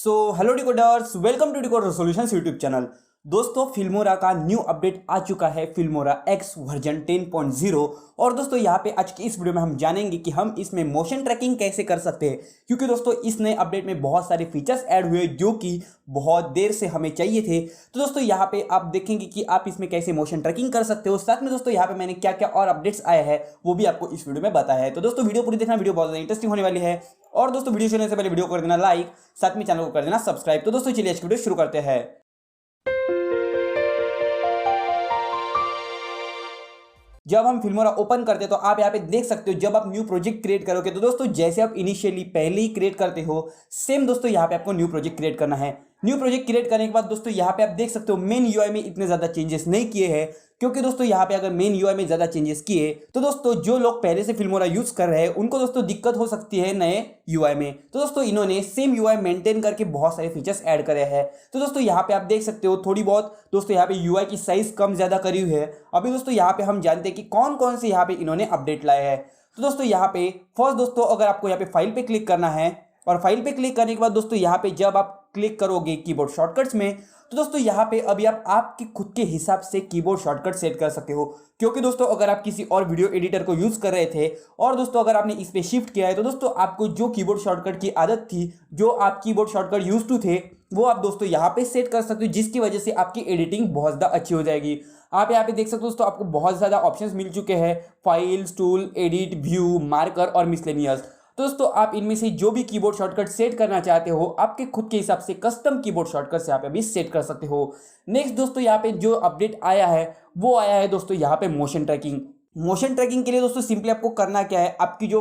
So hello decoders, welcome to decoder solutions YouTube channel. दोस्तों Filmora का new update आ चुका है, फिल्मोरा एक्स वर्जन 10.0। और दोस्तों यहाँ पे आज की इस वीडियो में हम जानेंगे कि हम इसमें मोशन ट्रैकिंग कैसे कर सकते हैं, क्योंकि दोस्तों इस नए अपडेट में बहुत सारे फीचर्स ऐड हुए जो कि बहुत देर से हमें चाहिए थे। तो दोस्तों यहाँ पे आप देखेंगे कि आप इसमें कैसे मोशन ट्रैकिंग कर सकते हो। साथ में दोस्तों यहाँ पे मैंने क्या क्या और अपडेट्स आए हैं वो भी आपको इस वीडियो में बताया है। तो दोस्तों वीडियो पूरी देखना, वीडियो बहुत ज़्यादा इंटरेस्टिंग होने वाली है। और दोस्तों वीडियो चलने से पहले वीडियो कर देना लाइक, साथ में चैनल को कर देना सब्सक्राइब। तो दोस्तों चलिए आज की वीडियो शुरू करते हैं। जब हम फिल्मोरा ओपन करते हैं तो आप यहाँ पे देख सकते हो, जब आप न्यू प्रोजेक्ट क्रिएट करोगे तो दोस्तों जैसे आप इनिशियली पहले ही क्रिएट करते हो सेम दोस्तों यहाँ पे आपको न्यू प्रोजेक्ट क्रिएट करना है। न्यू प्रोजेक्ट क्रिएट करने के बाद दोस्तों यहाँ पे आप देख सकते हो मेन यूआई में इतने ज्यादा चेंजेस नहीं किए हैं, क्योंकि दोस्तों यहाँ पे अगर मेन यूआई में ज्यादा चेंजेस किए तो दोस्तों जो लोग पहले से फिल्मोरा यूज कर रहे हैं उनको दोस्तों दिक्कत हो सकती है नए यूआई में। तो दोस्तों इन्होंने सेम यूआई मेंटेन करके बहुत सारे फीचर्स ऐड करे हैं। तो दोस्तों यहाँ पे आप देख सकते हो थोड़ी बहुत दोस्तों यहाँ पे यूआई की साइज कम ज्यादा करी हुई है। अभी दोस्तों यहाँ पे हम जानते हैं कि कौन कौन से यहाँ पे इन्होंने अपडेट लाए हैं। तो दोस्तों यहाँ पे फर्स्ट दोस्तों अगर आपको यहाँ पे फाइल पे क्लिक करना है और फाइल पे क्लिक करने के बाद दोस्तों यहाँ पे जब आप क्लिक करोगे कीबोर्ड शॉर्टकट्स में तो दोस्तों यहाँ पे अभी आप आपके खुद के हिसाब से कीबोर्ड शॉर्टकट सेट कर सकते हो। क्योंकि दोस्तों अगर आप किसी और वीडियो एडिटर को यूज कर रहे थे और दोस्तों अगर आपने इस पे शिफ्ट किया है तो दोस्तों आपको जो कीबोर्ड शॉर्टकट की आदत थी, जो आप कीबोर्ड शॉर्टकट यूज टू थे, वो आप दोस्तों यहाँ पे सेट कर सकते हो, जिसकी वजह से आपकी एडिटिंग बहुत ज़्यादा अच्छी हो जाएगी। आप यहाँ पे देख सकते हो दोस्तों आपको बहुत ज़्यादा ऑप्शंस मिल चुके हैं, files, tool, edit, view, marker और मिसलेनियस। तो दोस्तों आप इनमें से जो भी कीबोर्ड शॉर्टकट सेट करना चाहते हो आपके खुद के हिसाब से कस्टम कीबोर्ड शॉर्टकट से यहाँ पे भी सेट कर सकते हो। नेक्स्ट दोस्तों यहाँ पे जो अपडेट आया है वो आया है दोस्तों यहाँ पे मोशन ट्रैकिंग। मोशन ट्रैकिंग के लिए दोस्तों सिंपली आपको करना क्या है, आपकी जो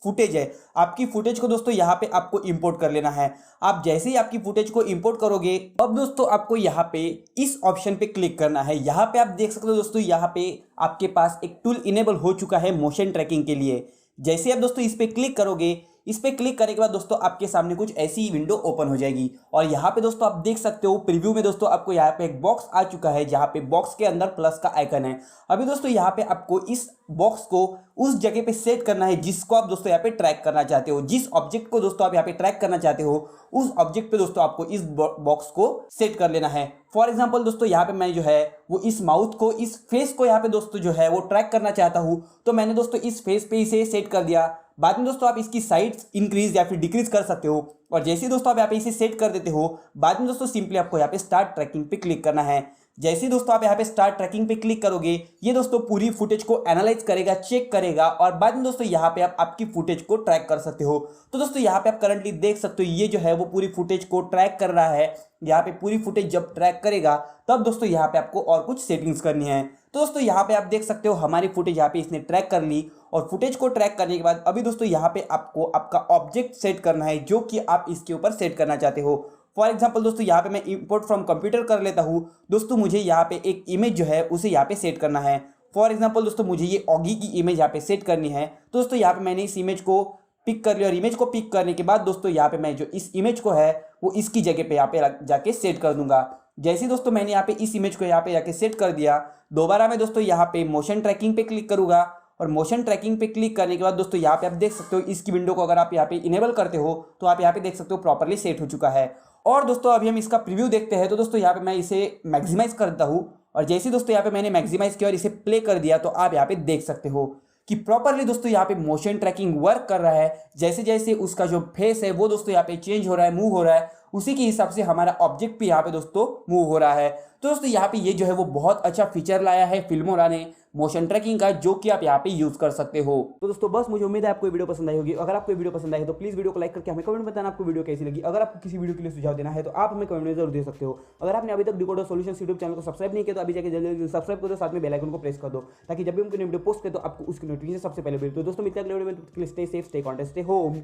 फुटेज है, आपकी फुटेज को दोस्तों यहाँ पे आपको इंपोर्ट कर लेना है। आप जैसे ही आपकी फुटेज को इंपोर्ट करोगे अब दोस्तों आपको यहाँ पे इस ऑप्शन पे क्लिक करना है। यहाँ पे आप देख सकते हो दोस्तों यहाँ पे आपके पास एक टूल इनेबल हो चुका है मोशन ट्रैकिंग के लिए। जैसे आप दोस्तों इस पे क्लिक करोगे, इस पे क्लिक करने के बाद दोस्तों आपके सामने कुछ ऐसी विंडो ओपन हो जाएगी। और यहाँ पे दोस्तों आप देख सकते हो प्रीव्यू में दोस्तों आपको यहाँ पे एक बॉक्स आ चुका है, जहाँ पे बॉक्स के अंदर प्लस का आइकन है। अभी दोस्तों यहाँ पे आपको इस बॉक्स को उस जगह पे सेट करना है जिसको आप दोस्तों यहाँ पे ट्रैक करना चाहते हो। जिस ऑब्जेक्ट को दोस्तों आप यहाँ पे ट्रैक करना चाहते हो उस ऑब्जेक्ट पे दोस्तों आपको इस बॉक्स को सेट कर लेना है। फॉर एग्जाम्पल दोस्तों यहाँ पे मैं जो है वो इस माउथ को, इस फेस को यहाँ पे दोस्तों जो है वो ट्रैक करना चाहता हूँ, तो मैंने दोस्तों इस फेस पे इसे सेट कर दिया। बाद में दोस्तों आप इसकी साइड्स इंक्रीज या फिर डिक्रीज कर सकते हो। और जैसे ही दोस्तों आप यहाँ पे इसे सेट कर देते हो, बाद में दोस्तों सिंपली आपको यहाँ पे स्टार्ट ट्रैकिंग पे क्लिक करना है। जैसे ही दोस्तों आप यहाँ पे स्टार्ट ट्रैकिंग पे क्लिक करोगे ये दोस्तों पूरी फुटेज को एनालाइज करेगा, चेक करेगा और बाद में दोस्तों यहाँ पे आप आपकी फुटेज को ट्रैक कर सकते हो। तो दोस्तों यहाँ पे आप करंटली देख सकते हो ये जो है वो पूरी फुटेज को ट्रैक कर रहा है। यहाँ पे पूरी फुटेज जब ट्रैक करेगा तब दोस्तों यहाँ पे आपको और कुछ सेटिंग्स करनी है। तो दोस्तों यहाँ पे आप देख सकते हो हमारी फुटेज यहाँ पे इसने ट्रैक कर ली। और फुटेज को ट्रैक करने के बाद अभी दोस्तों यहाँ पे आपको आपका ऑब्जेक्ट सेट करना है जो कि आप इसके ऊपर सेट करना चाहते हो। फॉर एग्जाम्पल दोस्तों यहाँ पे मैं इंपोर्ट फ्रॉम कंप्यूटर कर लेता हूँ। दोस्तों मुझे यहाँ पे एक इमेज जो है उसे यहाँ पे सेट करना है। फॉर एग्जाम्पल दोस्तों मुझे ये ऑगी की इमेज यहाँ पे सेट करनी है। तो दोस्तों यहाँ पे मैंने इस इमेज को पिक कर लिया और इमेज को पिक करने के बाद दोस्तों यहाँ पे मैं जो इस इमेज को है वो इसकी जगह पे यहाँ पे जाके सेट कर दूंगा। जैसे ही दोस्तों मैंने यहाँ पे इस इमेज को यहाँ पे जाके सेट कर दिया, दोबारा मैं दोस्तों यहाँ पे मोशन ट्रैकिंग पे क्लिक करूंगा। और मोशन ट्रैकिंग पे क्लिक करने के बाद दोस्तों यहाँ पे आप देख सकते हो इसकी विंडो को अगर आप यहाँ पे इनेबल करते हो तो आप यहाँ पे देख सकते हो प्रॉपर्ली सेट हो चुका है। और दोस्तों अभी हम इसका प्रीव्यू देखते हैं। तो दोस्तों यहाँ पे मैं इसे मैक्सिमाइज करता हूँ और जैसे ही दोस्तों यहाँ पे मैंने मैक्सिमाइज किया और इसे प्ले कर दिया तो आप यहाँ पे देख सकते हो कि प्रॉपरली दोस्तों यहाँ पे मोशन ट्रैकिंग वर्क कर रहा है। जैसे जैसे उसका जो फेस है वो दोस्तों यहाँ पे चेंज हो रहा है, मूव हो रहा है, उसी के हिसाब से हमारा ऑब्जेक्ट भी यहाँ पे दोस्तों मूव हो रहा है। तो दोस्तों यहाँ पे ये जो है वो बहुत अच्छा फीचर लाया है फिल्मोरा ने मोशन ट्रैकिंग का, जो कि आप यहाँ पे यूज कर सकते हो। तो दोस्तों बस मुझे उम्मीद है आपको वीडियो पसंद आई होगी। अगर आपको वीडियो पसंद आई है तो प्लीज वीडियो को लाइक करके हमें कमेंट में बताना आपको वीडियो कैसी लगी। अगर आपको किसी वीडियो के लिए सुझाव देना है तो आप हमें कमेंट में जरूर दे सकते हो। अगर आपने अभी तक डिकोडर सॉल्यूशंस यूट्यूब चैनल को सब्सक्राइब नहीं किया तो अभी जाकर जल्दी सब्सक्राइब करो, साथ में बेल आइकन को प्रेस कर दो ताकि जब भी हम कोई वीडियो पोस्ट करें तो आपको उसकी नोटिफिकेशन सबसे पहले मिले। तो दोस्तों मिलते हैं अगले वीडियो में, stay safe, stay contest, stay home.